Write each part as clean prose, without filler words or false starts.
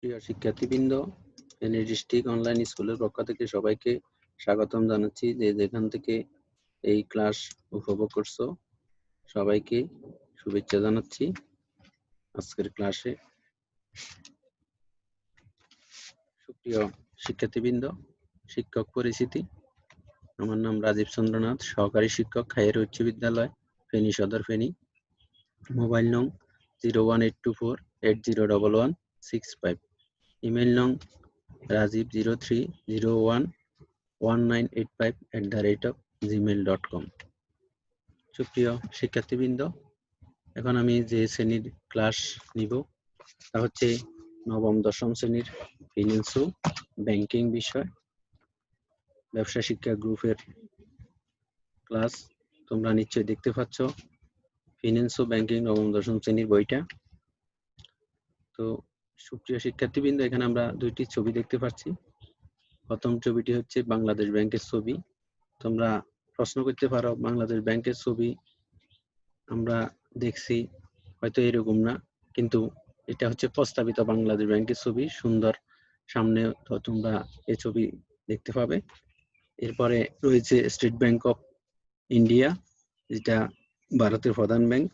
প্রিয় শিক্ষার্থীবৃন্দ, Feni district online স্কুলের পক্ষ থেকে সবাইকে স্বাগতম জানাচ্ছি। যে যেখান থেকে এই ক্লাস উপভোগ করছো সবাইকে শুভেচ্ছা জানাচ্ছি আজকের ক্লাসে। সুপ্রিয় শিক্ষার্থীবৃন্দ, শিক্ষক পরিচিতি। আমার নাম রাজীব চন্দ্রনাথ, সহকারী শিক্ষক, খাইর উচ্চ বিদ্যালয়, ফেনী সদর, ফেনী। মোবাইল নং 01824801165। ইমেল নং rajiv03011985@gmail.com। সুপ্রিয় শিক্ষার্থীবৃন্দ, এখন আমি যে শ্রেণীর ক্লাস নিব তা হচ্ছে নবম দশম শ্রেণীর ফিন্যান্স ও ব্যাংকিং বিষয়, ব্যবসা শিক্ষা গ্রুপের ক্লাস। তোমরা নিশ্চয়ই দেখতে পাচ্ছ ফিন্যান্স ও ব্যাংকিং নবম দশম শ্রেণীর বইটা। তো সুপ্রিয় শিক্ষার্থীবৃন্দ, এখানে আমরা দুইটি ছবি দেখতে পাচ্ছি। প্রথম ছবিটি হচ্ছে বাংলাদেশ ব্যাংকের ছবি। তোমরা প্রশ্ন করতে পারো, বাংলাদেশ ব্যাংকের ছবি আমরা দেখছি হয়তো এরকম না, কিন্তু এটা হচ্ছে প্রস্তাবিত বাংলাদেশ ব্যাংকের ছবি। সুন্দর, সামনে তো তোমরা এই ছবি দেখতে পাবে। এরপরে রয়েছে স্টেট ব্যাংক অফ ইন্ডিয়া, যেটা ভারতের প্রধান ব্যাংক।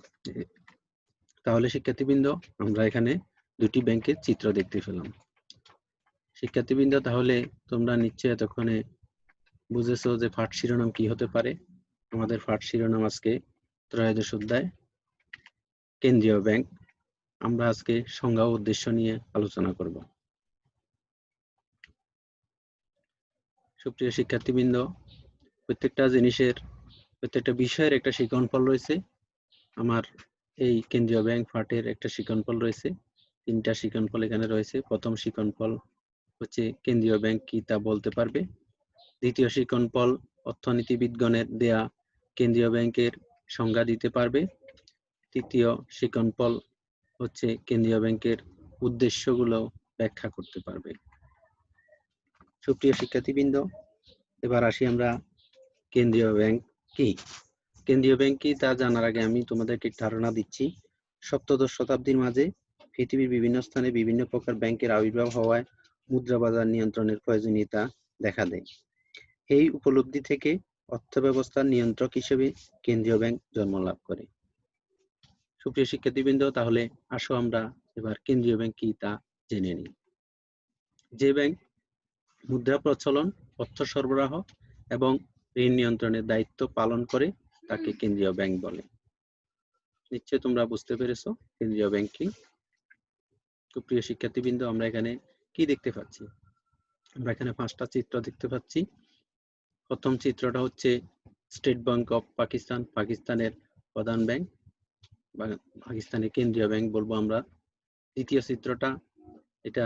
তাহলে শিক্ষার্থীবৃন্দ, আমরা এখানে দুটি ব্যাংকের চিত্র দেখতে পেলাম। শিক্ষার্থীবৃন্দ, তাহলে তোমরা নিশ্চয়ই এতক্ষণে বুঝেছো যে পাঠ শিরোনাম কি হতে পারে। আমাদের পাঠ শিরোনাম আজকে ত্রয়োদশ অধ্যায় কেন্দ্রীয় ব্যাংক। আমরা আজকে সংজ্ঞা ও উদ্দেশ্য নিয়ে আলোচনা করব। সুপ্রিয় শিক্ষার্থীবৃন্দ, প্রত্যেকটা বিষয়ের একটা শিক্ষণফল রয়েছে। আমার এই কেন্দ্রীয় ব্যাংক পাঠের একটা শিক্ষণফল রয়েছে। তিনটা শিক্ষণফল এখানে রয়েছে। প্রথম শিক্ষণফল হচ্ছে কেন্দ্রীয় ব্যাংক কি তা বলতে পারবে। দ্বিতীয় শিক্ষণফল অর্থনীতিবিদগণের দেয়া কেন্দ্রীয় ব্যাংকের সংজ্ঞা দিতে পারবে। তৃতীয় শিক্ষণফল হচ্ছে কেন্দ্রীয় ব্যাংকের উদ্দেশ্যগুলো ব্যাখ্যা করতে পারবে। সুপ্রিয় শিক্ষার্থীবৃন্দ, এবার আসি আমরা কেন্দ্রীয় ব্যাংক কি। কেন্দ্রীয় ব্যাংক কি তা জানার আগে আমি তোমাদেরকে ধারণা দিচ্ছি। সপ্তদশ শতাব্দীর মাঝে পৃথিবীর বিভিন্ন স্থানে বিভিন্ন প্রকার ব্যাংকের আবির্ভাব হওয়ায় মুদ্রা বাজার নিয়ন্ত্রণের প্রয়োজনীয়তা দেখা দেয়। এই উপলব্ধি থেকে অর্থ ব্যবস্থার নিয়ন্ত্রক হিসেবে কেন্দ্রীয় ব্যাংক জন্ম লাভ করে। সুপ্রিয় শিক্ষার্থীবৃন্দ, তাহলে আসো আমরা এবার কেন্দ্রীয় ব্যাংক কি তা জেনে নিই। যে ব্যাংক মুদ্রা প্রচলন, অর্থ সরবরাহ এবং ঋণ নিয়ন্ত্রণের দায়িত্ব পালন করে তাকে কেন্দ্রীয় ব্যাংক বলে। নিশ্চয়ই তোমরা বুঝতে পেরেছো কেন্দ্রীয় ব্যাংক কি। সুপ্রিয় শিক্ষার্থীবৃন্দ, আমরা এখানে কি দেখতে পাচ্ছি? আমরা এখানে পাঁচটা চিত্র দেখতে পাচ্ছি। প্রথম চিত্রটা হচ্ছে স্টেট ব্যাংক অফ পাকিস্তান, পাকিস্তানের প্রধান ব্যাংক বা পাকিস্তানের কেন্দ্রীয় ব্যাংক বলবো আমরা। দ্বিতীয় চিত্রটা, এটা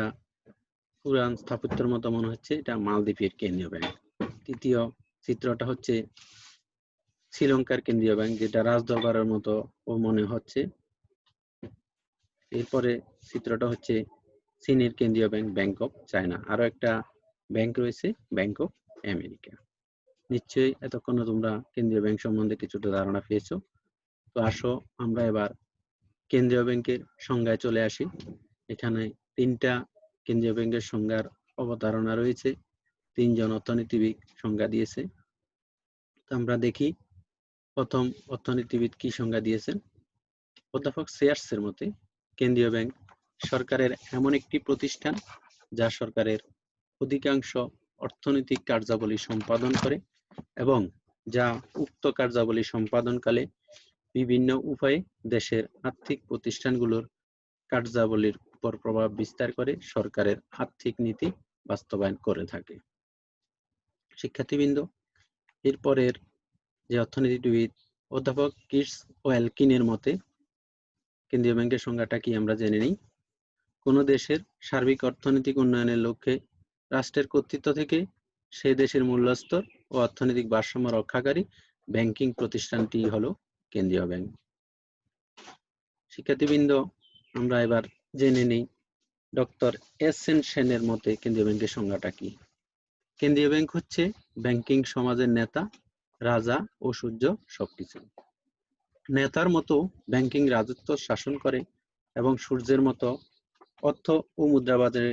পুরান স্থাপত্যের মতো মনে হচ্ছে, এটা মালদ্বীপের কেন্দ্রীয় ব্যাংক। তৃতীয় চিত্রটা হচ্ছে শ্রীলঙ্কার কেন্দ্রীয় ব্যাংক, যেটা রাজদরবারের মতো ও মনে হচ্ছে। এরপরে চিত্রটা হচ্ছে চীনের কেন্দ্রীয় ব্যাংক, ব্যাংক অফ চায়না। আরো একটা ব্যাংক রয়েছে, ব্যাংক অফ আমেরিকা। নিশ্চয়ই এতক্ষণে তোমরা কেন্দ্রীয় ব্যাংক সম্বন্ধে কিছুটা ধারণা পেয়েছো। তো আসো আমরা এবার কেন্দ্রীয় ব্যাংকের সংজ্ঞায় চলে আসি। এখানে তিনটা কেন্দ্রীয় ব্যাংকের সংজ্ঞার অবতারণা রয়েছে। তিনজন অর্থনীতিবিদ সংজ্ঞা দিয়েছে। তো আমরা দেখি প্রথম অর্থনীতিবিদ কি সংজ্ঞা দিয়েছেন। অধ্যাপক সেয়ার্সের মতে কেন্দ্রীয় ব্যাংক সরকারের এমন একটি প্রতিষ্ঠান যা সরকারের অধিকাংশ অর্থনৈতিক কার্যাবলী সম্পাদন করে এবং যা উক্ত কার্যাবলী সম্পাদনকালে বিভিন্ন উপায়ে দেশের আর্থিক প্রতিষ্ঠানগুলোর কার্যাবলীর উপর প্রভাব বিস্তার করে সরকারের আর্থিক নীতি বাস্তবায়ন করে থাকে। শিক্ষার্থীবৃন্দ, এরপরের যে অর্থনীতিবিদ অধ্যাপক কিটস ওয়েলকিনের মতে কেন্দ্রীয় ব্যাংকের সংজ্ঞাটা কি আমরা জেনে নিই। কোন দেশের সার্বিক অর্থনৈতিক উন্নয়নের লক্ষ্যে রাষ্ট্রের কর্তৃত্ব থেকে সে দেশের মূল্যস্তর ও অর্থনৈতিক ভারসাম্য রক্ষাকারী ব্যাংকিং প্রতিষ্ঠানটি হলো কেন্দ্রীয় ব্যাংক। শিক্ষার্থীবৃন্দ, আমরা এবার জেনে নিই ডক্টর এস এন সেনের মতে কেন্দ্রীয় ব্যাংকের সংজ্ঞাটা কি। কেন্দ্রীয় ব্যাংক হচ্ছে ব্যাংকিং সমাজের নেতা, রাজা ও সূর্য সবকিছু। নেতার মতো ব্যাংকিং রাজত্ব শাসন করে এবং সূর্যের মতো অর্থ ও মুদ্রা বাজারে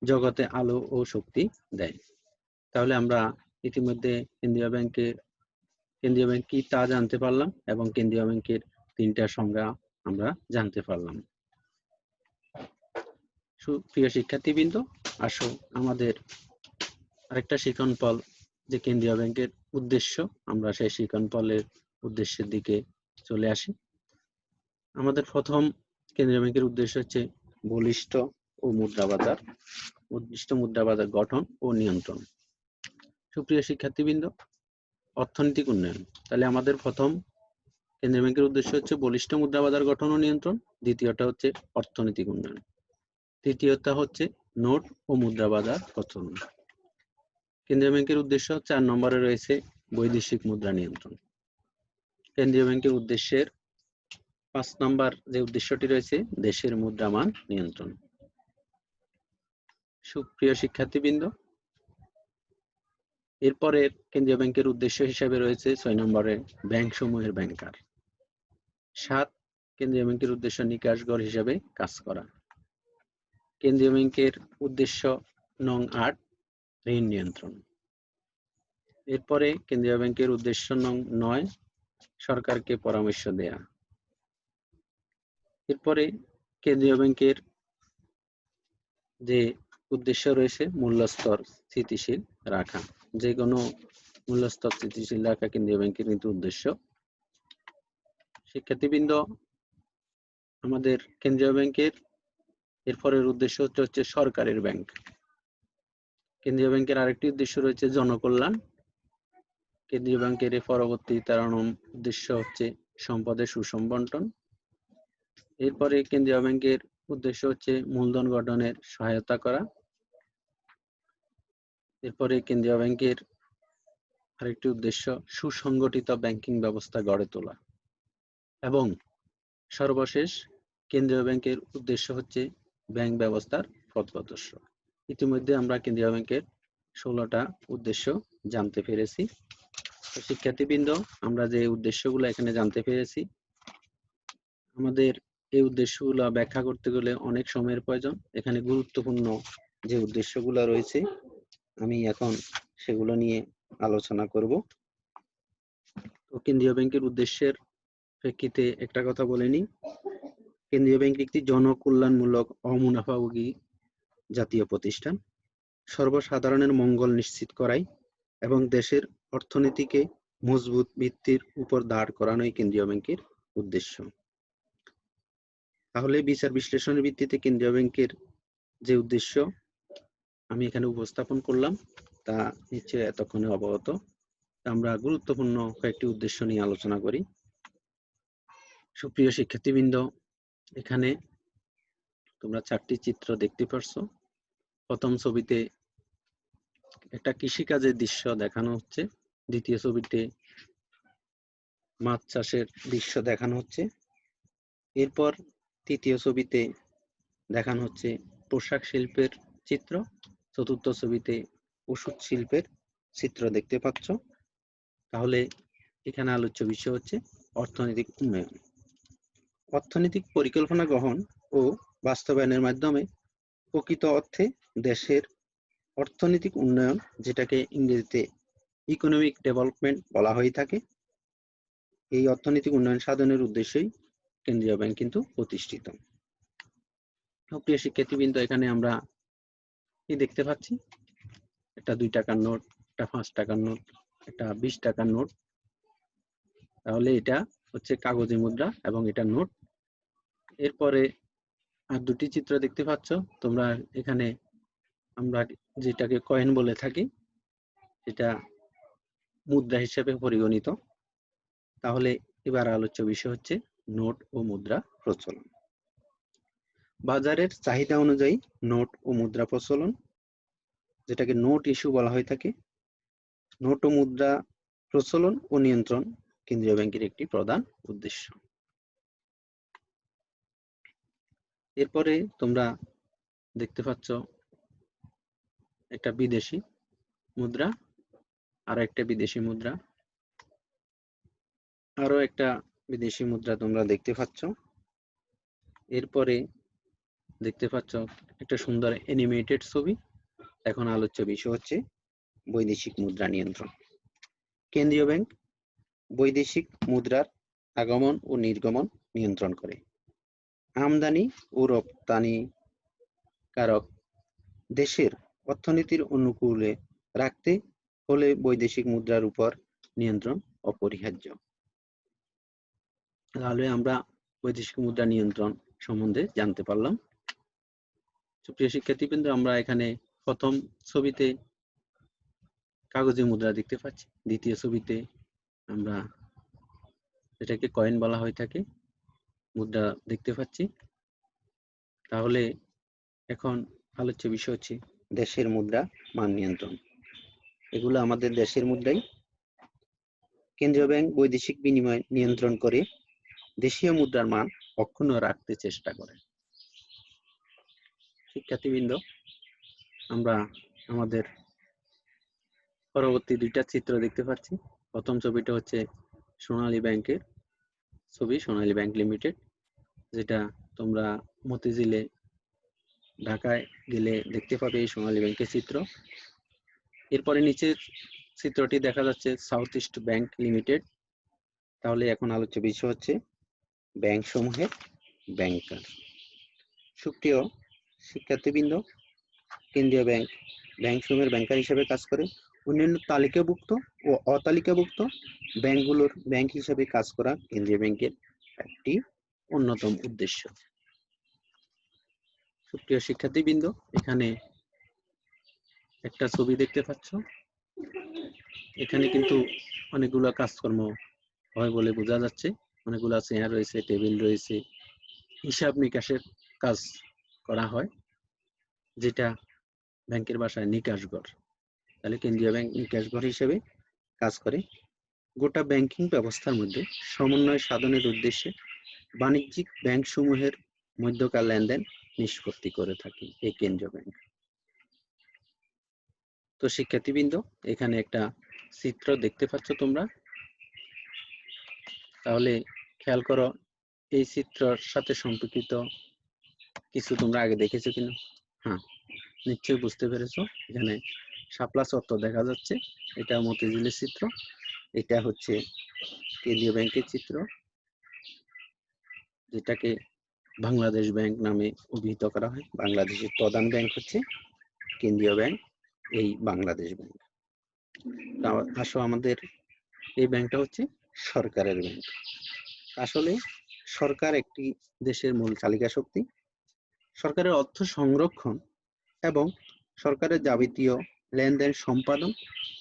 জগতে আলো ও শক্তি দেয়। তাহলে আমরা ইতিমধ্যে কেন্দ্রীয় ব্যাংক কি তা জানতে পারলাম এবং কেন্দ্রীয় ব্যাংকের 3টা সংজ্ঞা আমরা জানতে পারলাম। সুপ্রিয় শিক্ষার্থীবৃন্দ, আসো আমাদের আরেকটা শিক্ষণফল যে কেন্দ্রীয় ব্যাংকের উদ্দেশ্য, আমরা সেই শিক্ষণফলের উদ্দেশ্যের দিকে চলে আসি। আমাদের প্রথম কেন্দ্রীয় ব্যাংকের উদ্দেশ্য হচ্ছে বলিষ্ঠ মুদ্রা বাজার গঠন ও নিয়ন্ত্রণ। সুপ্রিয় শিক্ষার্থীবৃন্দ, অর্থনৈতিক উন্নয়ন। তাহলে আমাদের প্রথম কেন্দ্রীয় ব্যাংকের উদ্দেশ্য হচ্ছে বলিষ্ঠ মুদ্রা বাজার গঠন ও নিয়ন্ত্রণ, দ্বিতীয়টা হচ্ছে অর্থনৈতিক উন্নয়ন, তৃতীয়টা হচ্ছে নোট ও মুদ্রা বাজার প্রচলন। কেন্দ্রীয় ব্যাংকের উদ্দেশ্য 4 নম্বরে রয়েছে বৈদেশিক মুদ্রা নিয়ন্ত্রণ। কেন্দ্রীয় ব্যাংকের উদ্দেশ্যের 5 নম্বর যে উদ্দেশ্যটি রয়েছে দেশের মুদ্রামান নিয়ন্ত্রণ। সুপ্রিয় শিক্ষার্থীবৃন্দ, এরপরে কেন্দ্রীয় ব্যাংকের উদ্দেশ্য হিসাবে রয়েছে 6 নম্বরে ব্যাংক সমূহের ব্যাংকার। 7, কেন্দ্রীয় ব্যাংকের উদ্দেশ্য নিকাশঘর হিসাবে কাজ করা। কেন্দ্রীয় ব্যাংকের উদ্দেশ্য নং 8 ঋণ নিয়ন্ত্রণ। এরপরে কেন্দ্রীয় ব্যাংকের উদ্দেশ্য নং 9 সরকারকে পরামর্শ দেয়া। এরপরে কেন্দ্রীয় ব্যাংকের যে উদ্দেশ্য রয়েছে মূল্যস্তর স্থিতিশীল রাখা। যে কোনো মূল্যস্তর স্থিতিশীল রাখা কেন্দ্রীয় ব্যাংকের কিন্তু উদ্দেশ্য। শিক্ষার্থীবৃন্দ, আমাদের কেন্দ্রীয় ব্যাংকের এরপরের উদ্দেশ্য হচ্ছে সরকারের ব্যাংক। কেন্দ্রীয় ব্যাংকের আরেকটি উদ্দেশ্য রয়েছে জনকল্যাণ। কেন্দ্রীয় ব্যাংকের পরবর্তী 13 নম্বর উদ্দেশ্য হচ্ছে সম্পদের সুষম বন্টন। এরপরে কেন্দ্রীয় ব্যাংকের উদ্দেশ্য হচ্ছে মূলধন গঠনের সহায়তা করা। এরপরে কেন্দ্রীয় ব্যাংকের আরেকটি উদ্দেশ্য সুসংগঠিত ব্যাংকিং ব্যবস্থা গড়ে তোলা। এবং সর্বশেষ কেন্দ্রীয় ব্যাংকের উদ্দেশ্য হচ্ছে ব্যাংক ব্যবস্থার পথপ্রদর্শক। ইতিমধ্যে আমরা কেন্দ্রীয় ব্যাংকের 16টা উদ্দেশ্য জানতে পেরেছি। শিক্ষার্থীবৃন্দ, আমরা যে উদ্দেশ্যগুলো এখানে জানতে পেরেছি, আমাদের এই উদ্দেশ্যগুলো ব্যাখ্যা করতে গেলে অনেক সময়ের প্রয়োজন। এখানে গুরুত্বপূর্ণ যে উদ্দেশ্যগুলো রয়েছে আমি এখন সেগুলো নিয়ে আলোচনা করব। তো কেন্দ্রীয় ব্যাংকের উদ্দেশ্যের প্রেক্ষিতে একটা কথা বলে নিই। কেন্দ্রীয় ব্যাংক একটি জনকল্যাণমূলক অমুনাফাভোগী জাতীয় প্রতিষ্ঠান। সর্বসাধারণের মঙ্গল নিশ্চিত করাই এবং দেশের অর্থনীতিকে মজবুত ভিত্তির উপর দাঁড় করানোই কেন্দ্রীয় ব্যাংকের উদ্দেশ্য। তাহলে বিচার বিশ্লেষণের ভিত্তিতে কেন্দ্রীয় ব্যাংকের যে উদ্দেশ্য আমি এখানে উপস্থাপন করলাম তা নিশ্চয়ই এতক্ষণে অবগত। আমরা গুরুত্বপূর্ণ কয়েকটি উদ্দেশ্য নিয়ে আলোচনা করি। সুপ্রিয় শিক্ষার্থীবৃন্দ, এখানে তোমরা 4টি চিত্র দেখতে পারছো। প্রথম ছবিতে একটা কৃষিকাজের দৃশ্য দেখানো হচ্ছে, দ্বিতীয় ছবিতে মাছ চাষের দৃশ্য দেখানো হচ্ছে, এরপর তৃতীয় ছবিতে দেখানো হচ্ছে পোশাক শিল্পের চিত্র, চতুর্থ ছবিতে ওষুধ শিল্পের চিত্র দেখতে পাচ্ছ। তাহলে এখানে আলোচ্য বিষয় হচ্ছে অর্থনৈতিক উন্নয়ন। অর্থনৈতিক পরিকল্পনা গ্রহণ ও বাস্তবায়নের মাধ্যমে প্রকৃত অর্থে দেশের অর্থনৈতিক উন্নয়ন, যেটাকে ইংরেজিতে ইকোনমিক ডেভেলপমেন্ট বলা হয়ে থাকে, এই অর্থনৈতিক উন্নয়ন সাধনের উদ্দেশ্যেই কেন্দ্রীয় ব্যাংক কিন্তু প্রতিষ্ঠিত। প্রিয় শিক্ষার্থীবৃন্দ, এখানে আমরা কি দেখতে পাচ্ছি? একটা 2 টাকার নোট, একটা 5 টাকার নোট, একটা 20 টাকার নোট। তাহলে এটা হচ্ছে কাগজে মুদ্রা এবং এটা নোট। এরপরে আর 2টি চিত্র দেখতে পাচ্ছ তোমরা এখানে, আমরা যেটাকে কয়েন বলে থাকি, এটা মুদ্রা হিসেবে পরিগণিত। তাহলে এবার আলোচ্য বিষয় হচ্ছে নোট ও মুদ্রা প্রচলন। বাজারের চাহিদা অনুযায়ী নোট ও মুদ্রা প্রচলন, যেটাকে নোট ইস্যু বলা হয়ে থাকে। নোট ও মুদ্রা প্রচলন ও নিয়ন্ত্রণ কেন্দ্রীয় ব্যাংকের একটি প্রধান উদ্দেশ্য। এরপরে তোমরা দেখতে পাচ্ছ একটা বিদেশি মুদ্রা, আর একটা বিদেশি মুদ্রা, আরো একটা বিদেশি মুদ্রা তোমরা দেখতে পাচ্ছ। এরপরে দেখতে পাচ্ছ একটা সুন্দর অ্যানিমেটেড ছবি। এখন আলোচ্য বিষয় হচ্ছে বৈদেশিক মুদ্রা নিয়ন্ত্রণ। কেন্দ্রীয় ব্যাংক বৈদেশিক মুদ্রার আগমন ও নির্গমন নিয়ন্ত্রণ করে। আমদানি ও রপ্তানিকারক দেশের অর্থনীতির অনুকূলে রাখতে হলে বৈদেশিক মুদ্রার উপর নিয়ন্ত্রণ অপরিহার্য। তাহলে আমরা বৈদেশিক মুদ্রা নিয়ন্ত্রণ সম্বন্ধে জানতে পারলাম। সুপ্রিয় শিক্ষার্থীবৃন্দ, আমরা এখানে প্রথম ছবিতে কাগজে মুদ্রা দেখতে পাচ্ছি, দ্বিতীয় ছবিতে আমরা এটাকে কয়েন বলা হয়ে থাকে মুদ্রা দেখতে পাচ্ছি। তাহলে এখন আলোচ্য বিষয় হচ্ছে দেশের মুদ্রা মান নিয়ন্ত্রণ। এগুলো আমাদের দেশের মুদ্রাই। কেন্দ্রীয় ব্যাংক বৈদেশিক বিনিময় নিয়ন্ত্রণ করে দেশীয় মুদ্রার মান অক্ষুণ্ণ রাখতে চেষ্টা করে। শিক্ষার্থীবৃন্দ, আমরা আমাদের পরবর্তী দুইটা চিত্র দেখতে পাচ্ছি। প্রথম ছবিটা হচ্ছে সোনালী ব্যাংকের ছবি, সোনালী ব্যাংক লিমিটেড, যেটা তোমরা মতিঝিলে ঢাকায় গেলে দেখতে পাবে এই সোনালী ব্যাংকের চিত্র। এরপরে নিচের চিত্রটি দেখা যাচ্ছে সাউথ ইস্ট ব্যাংক লিমিটেড। তাহলে এখন আলোচ্য বিষয় হচ্ছে ব্যাংক সমূহের ব্যাংকার। সুপ্রিয় শিক্ষার্থীবৃন্দ, কেন্দ্রীয় ব্যাংক ব্যাংক সমূহের ব্যাংকার হিসেবে কাজ করে। অন্যান্য তালিকাভুক্ত ও অতালিকাভুক্ত ব্যাংকগুলোর ব্যাংক হিসেবে কাজ করা কেন্দ্রীয় ব্যাংকের একটি অন্যতম উদ্দেশ্য। সুপ্রিয় শিক্ষার্থীবৃন্দ, এখানে একটা ছবি দেখতে পাচ্ছ। এখানে কিন্তু অনেকগুলো কাজকর্ম হয় বলে বোঝা যাচ্ছে। অনেকগুলো চেয়ার রয়েছে, টেবিল রয়েছে, হিসাব নিকাশের কাজ করা হয়, যেটা ব্যাংকের ভাষায় নিকাশঘর। তাহলে কেন্দ্রীয় ব্যাংক নিকাশঘর হিসেবে কাজ করে। গোটা ব্যাংকিং ব্যবস্থার মধ্যে সমন্বয় সাধনের উদ্দেশ্যে বাণিজ্যিক ব্যাংক সমূহের মধ্যকার লেনদেন নিষ্পত্তি করে থাকে এই কেন্দ্রীয় ব্যাংক। তো শিক্ষার্থীবৃন্দ, এখানে একটা চিত্র দেখতে পাচ্ছ তোমরা। তাহলে খেয়াল করো, এই চিত্রের সাথে সম্পর্কিত কিছু তোমরা আগে দেখেছো কিনা? হ্যাঁ, নিশ্চয়ই বুঝতে পেরেছো। এখানে শাপলা চত্বর দেখা যাচ্ছে, এটা মতিঝিলের চিত্র। এটা হচ্ছে কেন্দ্রীয় ব্যাংকের চিত্র, যেটাকে বাংলাদেশ ব্যাংক নামে অভিহিত করা হয়। বাংলাদেশের প্রধান ব্যাংক হচ্ছে কেন্দ্রীয় ব্যাংক, এই বাংলাদেশ ব্যাংক। আসলে আমাদের এই ব্যাংকটা হচ্ছে সরকারের ব্যাংক। আসলে সরকার একটি দেশের মূল চালিকা শক্তি। সরকারের অর্থ সংরক্ষণ এবং সরকারের যাবতীয় লেনদেন সম্পাদন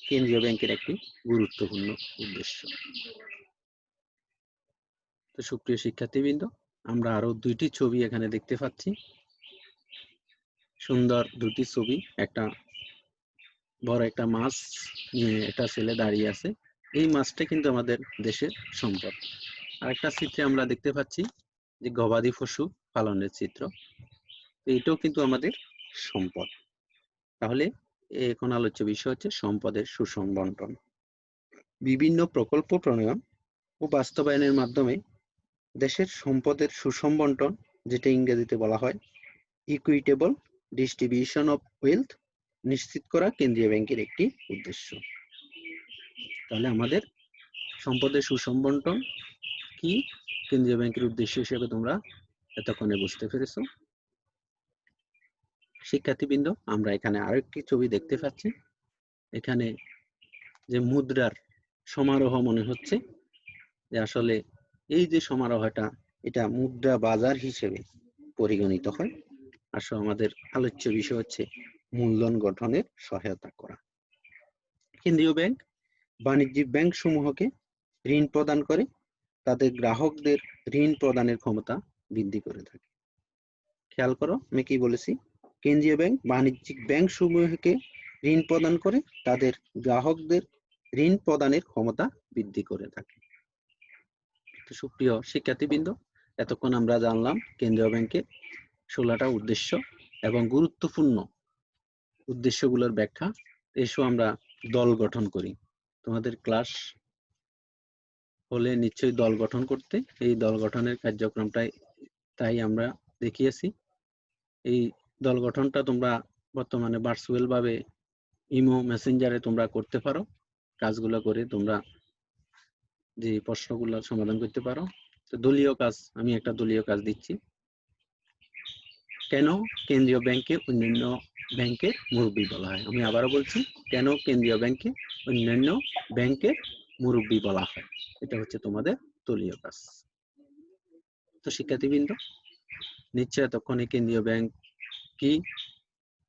কেন্দ্রীয় ব্যাংকের একটি গুরুত্বপূর্ণ উদ্দেশ্য। তো সুপ্রিয় শিক্ষার্থীবৃন্দ, আমরা আরো দুইটি ছবি এখানে দেখতে পাচ্ছি। সুন্দর দুটি ছবি। একটা বড় একটা মাছ নিয়ে একটা ছেলে দাঁড়িয়ে আছে। এই মাছটা কিন্তু আমাদের দেশের সম্পদ। আর একটা চিত্রে আমরা দেখতে পাচ্ছি যে গবাদি পশু পালনের চিত্র। এটাও কিন্তু আমাদের সম্পদ। তাহলে এখন আলোচ্য বিষয় হচ্ছে সম্পদের সুষম বন্টন। বিভিন্ন প্রকল্প প্রণয়ন ও বাস্তবায়নের মাধ্যমে দেশের সম্পদের সুষম বন্টন, যেটা ইংরেজিতে বলা হয় ইকুইটেবল ডিস্ট্রিবিউশন অফ ওয়েলথ, নিশ্চিত করা কেন্দ্রীয় ব্যাংকের একটি উদ্দেশ্য। তাহলে আমাদের সম্পদের সুষম বন্টন কি কেন্দ্রীয় ব্যাংকের উদ্দেশ্য হিসেবে তোমরা এতক্ষণে বুঝতে পেরেছো। শিক্ষার্থীবৃন্দ, আমরা এখানে আরেকটি ছবি দেখতে পাচ্ছি। এখানে যে মুদ্রার সমারোহ মনে হচ্ছে, যে আসলে এই যে সমারোহটা, এটা মুদ্রা বাজার হিসেবে পরিগণিত হয়। আসলে আমাদের আলোচ্য বিষয় হচ্ছে মূলধন গঠনের সহায়তা করা। কেন্দ্রীয় ব্যাংক বাণিজ্যিক ব্যাংক সমূহকে ঋণ প্রদান করে তাদের গ্রাহকদের ঋণ প্রদানের ক্ষমতা বৃদ্ধি করে থাকে। খেয়াল করো, আমি কি বলেছি? কেন্দ্রীয় ব্যাংক বাণিজ্যিক ব্যাংক সমূহকে ঋণ প্রদান করে তাদের গ্রাহকদের ঋণ প্রদানের ক্ষমতা বৃদ্ধি করে থাকে। সুপ্রিয় শিক্ষার্থীবৃন্দ, এতক্ষণ আমরা জানলাম কেন্দ্রীয় ব্যাংকের 16টা উদ্দেশ্য এবং গুরুত্বপূর্ণ উদ্দেশ্যগুলোর ব্যাখ্যা। এসো আমরা দল গঠন করি। তোমাদের ক্লাস হলে নিশ্চয়ই দল গঠন করতে, এই দল গঠনের কার্যক্রমটাই তাই আমরা দেখিয়েছি। এই দল গঠনটা তোমরা বর্তমানে ভার্চুয়াল ভাবে ইমো মেসেঞ্জারে তোমরা করতে পারো। কাজগুলো করে তোমরা যে প্রশ্নগুলো সমাধান করতে পারো। তো দলীয় কাজ, আমি একটা দলীয় কাজ দিচ্ছি। কেন কেন্দ্রীয় ব্যাংকে অন্যান্য ব্যাংকের মুরব্বি বলা হয়? আমি আবারও বলছি, কেন কেন্দ্রীয় ব্যাংকে অন্যান্য ব্যাংকের মুরব্বি বলা হয়? এটা হচ্ছে তোমাদের দলীয় কাজ। তো শিক্ষার্থীবৃন্দ, নিশ্চয় এতক্ষণে কেন্দ্রীয় ব্যাংক কি,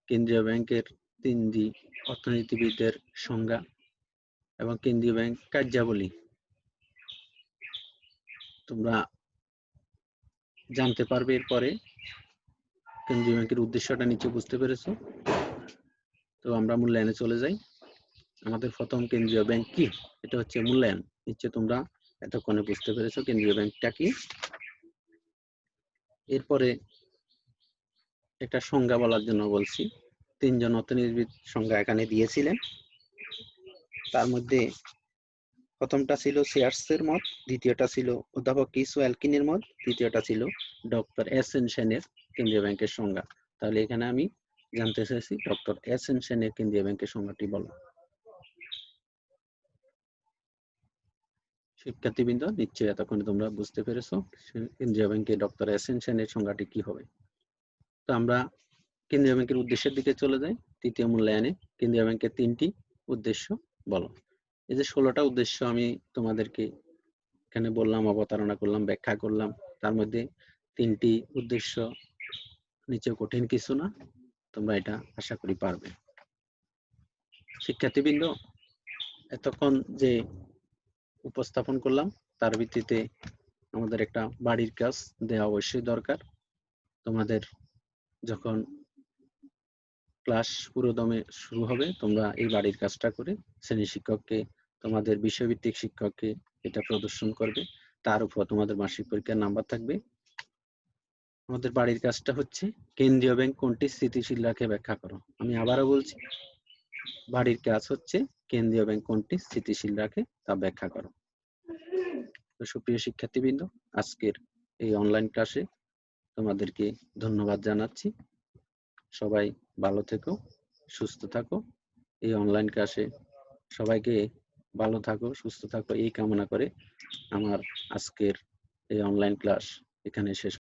কেন্দ্রীয় ব্যাংকের 3টি অর্থনীতিবিদদের সংজ্ঞা এবং কেন্দ্রীয় ব্যাংক কার্যাবলী তোমরা জানতে পারবে। এরপরে কেন্দ্রীয় ব্যাংকের উদ্দেশ্যটা নিচে বুঝতে পেরেছো। তো আমরা মূল্যায়নে চলে যাই। আমাদের প্রথম কেন্দ্রীয় ব্যাংক কি, এটা হচ্ছে মূল্যায়ন। নিশ্চয় তোমরা এতক্ষণে বুঝতে পেরেছো কেন্দ্রীয় ব্যাংকটা কি। এরপরে একটা সংজ্ঞা বলার জন্য বলছি। 3জন অর্থনীতিবিদ সংজ্ঞা এখানে দিয়েছিলেন। তার মধ্যে প্রথমটা ছিল সিয়ার্সের মত, দ্বিতীয়টা ছিল অধ্যাপক কিসু অ্যালকিনের মত, তৃতীয়টা ছিল ডক্টর এস এন সেনের কেন্দ্রীয় ব্যাংকের সংজ্ঞা। তাহলে এখানে আমি জানতে চাইছি ডক্টর এস এন সেনের কেন্দ্রীয় ব্যাংকের সংজ্ঞাটি বলো। শিক্ষার্থীবৃন্দ, নিশ্চয়ই এতক্ষণে তোমরা বুঝতে পেরেছো কেন্দ্রীয় ব্যাংকে ডক্টর এস এন সেনের সংজ্ঞাটি কি হবে। তো আমরা কেন্দ্রীয় ব্যাংকের উদ্দেশ্যের দিকে চলে যাই। তৃতীয় মূল্যায়নে কেন্দ্রীয় ব্যাংকের 3টি উদ্দেশ্য বলো। এই যে 16টা উদ্দেশ্য আমি তোমাদেরকে এখানে বললাম, অবতারণা করলাম, ব্যাখ্যা করলাম। তার মধ্যে 3টি উদ্দেশ্য নিচে কঠিন কিছু না, তোমরা এটা আশা করি পারবে। শিক্ষার্থীবৃন্দ, এতক্ষণ যে উপস্থাপন করলাম তার ভিত্তিতে আমাদের একটা বাড়ির কাজ দেওয়া অবশ্যই দরকার। তোমাদের যখন ক্লাস পুরোদমে শুরু হবে, তোমরা এই বাড়ির কাজটা করে শ্রেণী শিক্ষককে, তোমাদের বিষয়ভিত্তিক শিক্ষককে এটা প্রদর্শন করবে। তার উপর তোমাদের মাসিক পরীক্ষার নাম্বার থাকবে। আমাদের বাড়ির কাজটা হচ্ছে কেন্দ্রীয় ব্যাংক কোনটি স্থিতিশীল রাখে ব্যাখ্যা করো। আমি আবারও বলছি, বাড়ির কাজ হচ্ছে কেন্দ্রীয় ব্যাংক কোনটি স্থিতিশীল রাখে তা ব্যাখ্যা করো। তো সুপ্রিয় শিক্ষার্থীবৃন্দ, আজকের এই অনলাইন ক্লাসে তোমাদেরকে ধন্যবাদ জানাচ্ছি। সবাই ভালো থেকো, সুস্থ থাকো। এই অনলাইন ক্লাসে সবাইকে ভালো থাকো, সুস্থ থাকো এই কামনা করে আমার আজকের এই অনলাইন ক্লাস এখানে শেষ